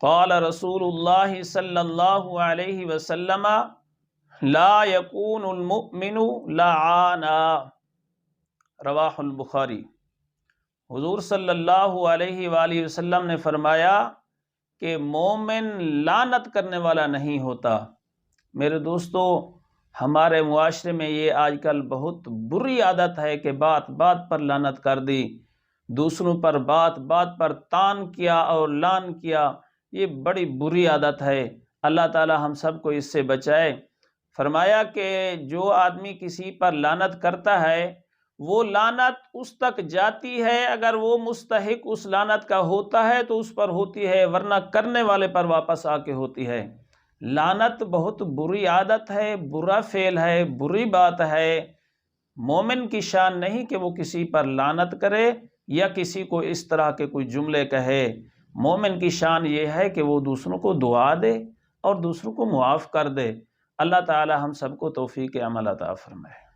قال رسول اللہ صلی اللہ علیہ وسلم لا يكون المؤمن لعانا، رواہ البخاری۔ حضور صلی اللہ علیہ وآلہ وسلم نے فرمایا کہ مومن لعنت کرنے والا نہیں ہوتا۔ میرے دوستو، ہمارے معاشرے میں یہ آج کل بہت بری عادت ہے کہ بات بات پر لعنت کر دی، دوسروں پر بات بات پر طعن کیا اور لعن کیا۔ یہ بڑی بری عادت ہے، اللہ تعالی ہم سب کو اس سے بچائے۔ فرمایا کہ جو آدمی کسی پر لعنت کرتا ہے وہ لعنت اس تک جاتی ہے، اگر وہ مستحق اس لعنت کا ہوتا ہے تو اس پر ہوتی ہے، ورنہ کرنے والے پر واپس آ کے ہوتی ہے۔ لعنت بہت بری عادت ہے، برا فعل ہے، بری بات ہے۔ مومن کی شان نہیں کہ وہ کسی پر لعنت کرے یا کسی کو اس طرح کے کوئی جملے کہے۔ مومن کی شان یہ ہے کہ وہ دوسروں کو دعا دے اور دوسروں کو معاف کر دے۔ اللہ تعالی ہم سب کو توفیق عمل عطا فرمائے۔